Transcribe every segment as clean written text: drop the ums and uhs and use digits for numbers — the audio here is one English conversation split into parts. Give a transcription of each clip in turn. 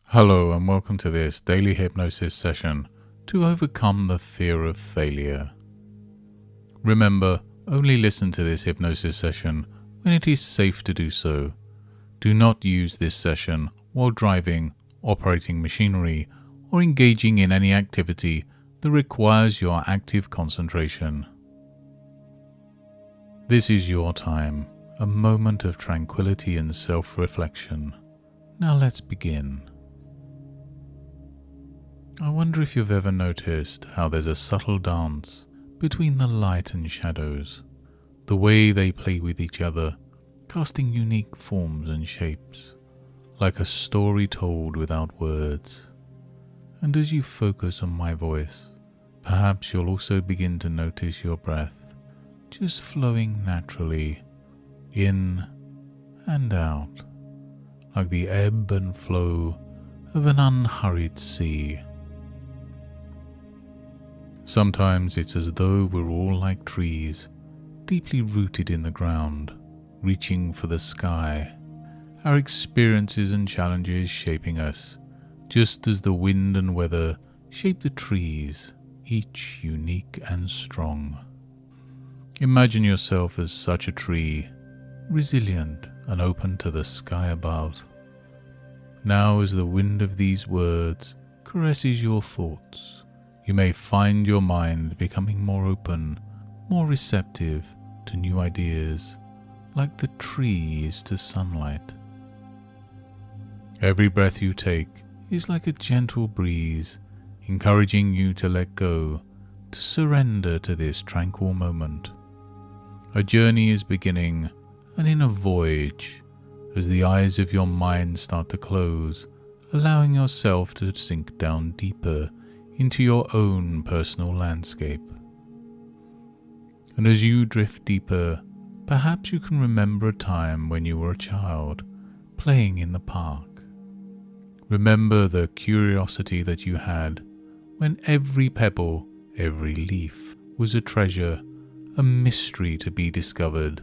Hello and welcome to this daily hypnosis session to overcome the fear of failure. Remember, only listen to this hypnosis session when it is safe to do so. Do not use this session while driving, operating machinery, or engaging in any activity that requires your active concentration. This is your time, a moment of tranquility and self-reflection. Now let's begin. I wonder if you've ever noticed how there's a subtle dance between the light and shadows, the way they play with each other, casting unique forms and shapes, like a story told without words. And as you focus on my voice, perhaps you'll also begin to notice your breath just flowing naturally in and out, like the ebb and flow of an unhurried sea. Sometimes it's as though we're all like trees, deeply rooted in the ground, reaching for the sky, our experiences and challenges shaping us, just as the wind and weather shape the trees, each unique and strong. Imagine yourself as such a tree, resilient and open to the sky above. Now, as the wind of these words caresses your thoughts, you may find your mind becoming more open, more receptive to new ideas, like the tree is to sunlight. Every breath you take is like a gentle breeze, encouraging you to let go, to surrender to this tranquil moment. A journey is beginning, an inner voyage, as the eyes of your mind start to close, allowing yourself to sink down deeper into your own personal landscape. And as you drift deeper, perhaps you can remember a time when you were a child, playing in the park. Remember the curiosity that you had when every pebble, every leaf was a treasure, a mystery to be discovered.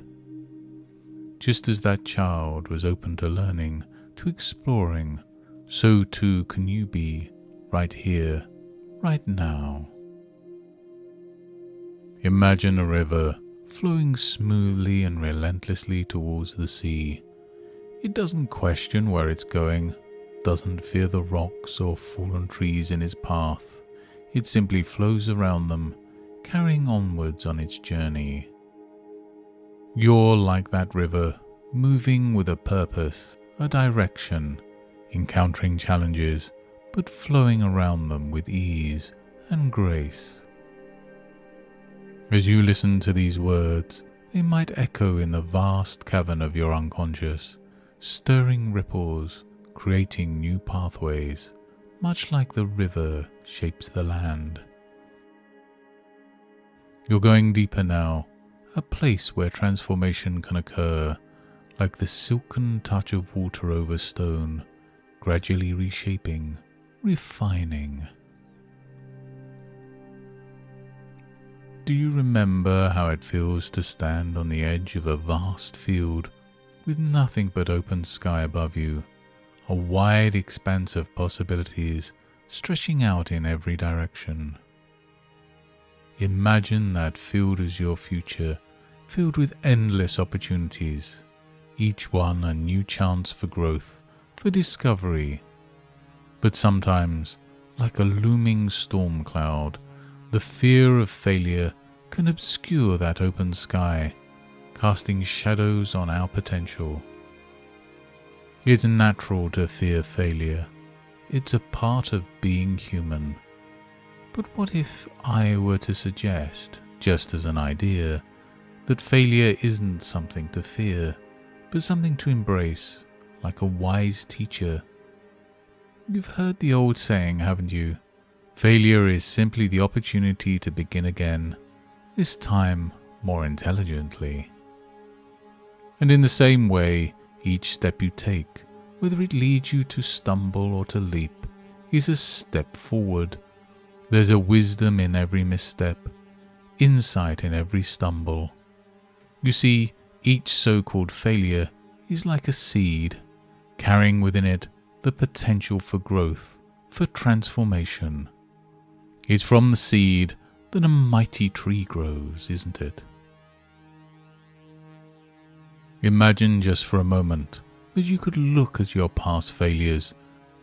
Just as that child was open to learning, to exploring, so too can you be, right here, right now. Imagine a river flowing smoothly and relentlessly towards the sea. It doesn't question where it's going, doesn't fear the rocks or fallen trees in its path. It simply flows around them, carrying onwards on its journey. You're like that river, moving with a purpose, a direction, encountering challenges, but flowing around them with ease and grace. As you listen to these words, they might echo in the vast cavern of your unconscious, stirring ripples, creating new pathways, much like the river shapes the land. You're going deeper now, a place where transformation can occur, like the silken touch of water over stone, gradually reshaping, refining. Do you remember how it feels to stand on the edge of a vast field with nothing but open sky above you, a wide expanse of possibilities stretching out in every direction? Imagine that field as your future, filled with endless opportunities, each one a new chance for growth, for discovery. But sometimes, like a looming storm cloud, the fear of failure can obscure that open sky, casting shadows on our potential. It's natural to fear failure. It's a part of being human. But what if I were to suggest, just as an idea, that failure isn't something to fear, but something to embrace, like a wise teacher? You've heard the old saying, haven't you? Failure is simply the opportunity to begin again, this time more intelligently. And in the same way, each step you take, whether it leads you to stumble or to leap, is a step forward. There's a wisdom in every misstep, insight in every stumble. You see, Each so-called failure is like a seed, carrying within it the potential for growth, for transformation. It's from the seed that a mighty tree grows, isn't it? Imagine just for a moment that you could look at your past failures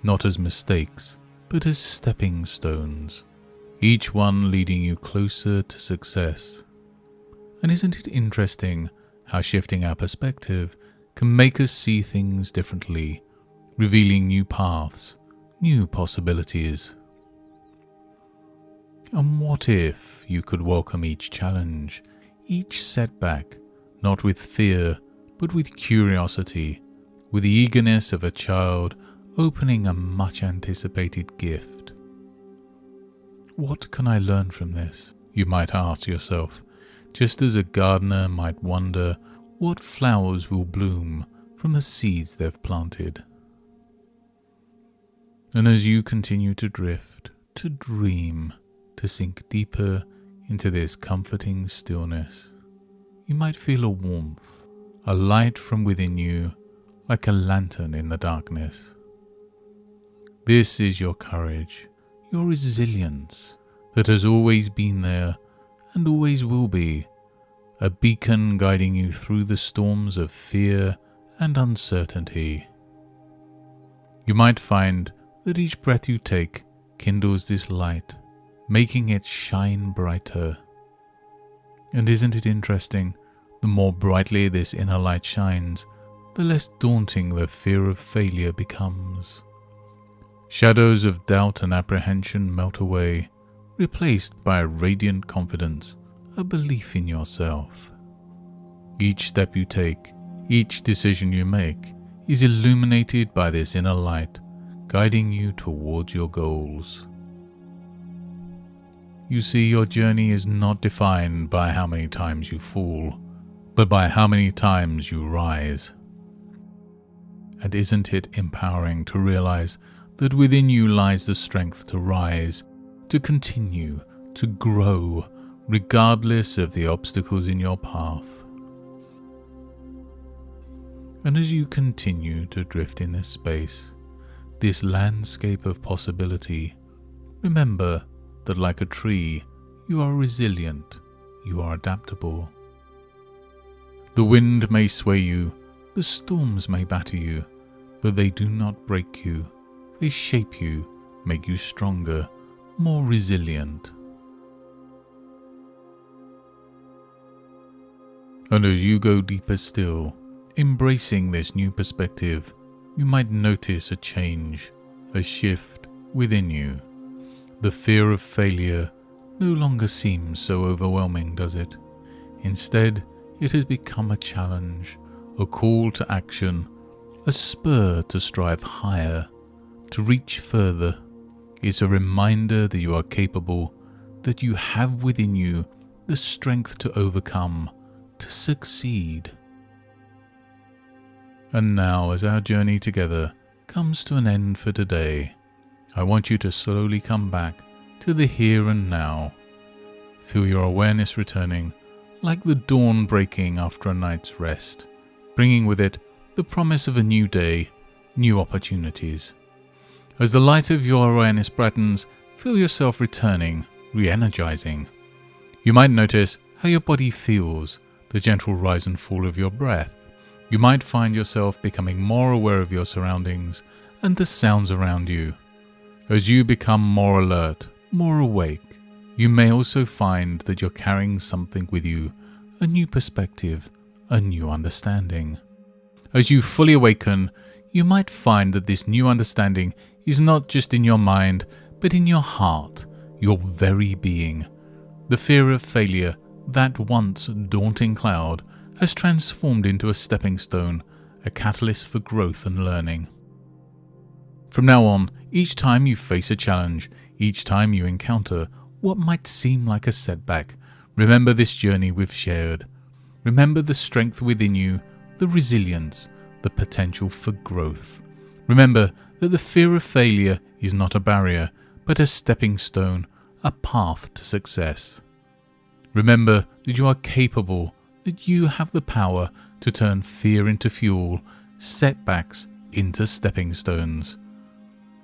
not as mistakes, but as stepping stones, each one leading you closer to success. And isn't it interesting how shifting our perspective can make us see things differently, revealing new paths, new possibilities? And what if you could welcome each challenge, each setback, not with fear, but with curiosity, with the eagerness of a child opening a much-anticipated gift? What can I learn from this? You might ask yourself, just as a gardener might wonder what flowers will bloom from the seeds they've planted. And as you continue to drift, to dream, to sink deeper into this comforting stillness, you might feel a warmth, a light from within you, like a lantern in the darkness. This is your courage, your resilience that has always been there and always will be, a beacon guiding you through the storms of fear and uncertainty. You might find that each breath you take kindles this light, making it shine brighter. And isn't it interesting? The more brightly this inner light shines, the less daunting the fear of failure becomes. Shadows of doubt and apprehension melt away, replaced by a radiant confidence, a belief in yourself. Each step you take, each decision you make, is illuminated by this inner light, guiding you towards your goals. You see, your journey is not defined by how many times you fall, but by how many times you rise. And isn't it empowering to realize that within you lies the strength to rise, to continue, to grow, regardless of the obstacles in your path? And as you continue to drift in this space, this landscape of possibility, remember that like a tree, you are resilient, you are adaptable. The wind may sway you, the storms may batter you, but they do not break you. They shape you, make you stronger, more resilient. And as you go deeper still, embracing this new perspective, you might notice a change, a shift within you. The fear of failure no longer seems so overwhelming, does it? Instead, it has become a challenge, a call to action, a spur to strive higher, to reach further. It's a reminder that you are capable, that you have within you the strength to overcome, to succeed. And now, as our journey together comes to an end for today, I want you to slowly come back to the here and now. Feel your awareness returning, like the dawn breaking after a night's rest, bringing with it the promise of a new day, new opportunities. As the light of your awareness brightens, feel yourself returning, re-energizing. You might notice how your body feels, the gentle rise and fall of your breath. You might find yourself becoming more aware of your surroundings and the sounds around you. As you become more alert, more awake, you may also find that you're carrying something with you, a new perspective, a new understanding. As you fully awaken, you might find that this new understanding is not just in your mind, but in your heart, your very being. The fear of failure, that once daunting cloud, has transformed into a stepping stone, a catalyst for growth and learning. From now on, each time you face a challenge, each time you encounter what might seem like a setback, remember this journey we've shared. Remember the strength within you, the resilience, the potential for growth. Remember that the fear of failure is not a barrier, but a stepping stone, a path to success. Remember that you are capable, that you have the power to turn fear into fuel, setbacks into stepping stones.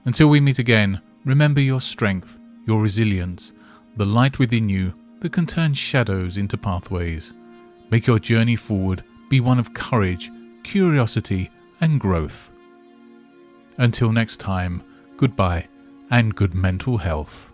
Until we meet again, remember your strength, your resilience, the light within you that can turn shadows into pathways. Make your journey forward be one of courage, curiosity, and growth. Until next time, goodbye and good mental health.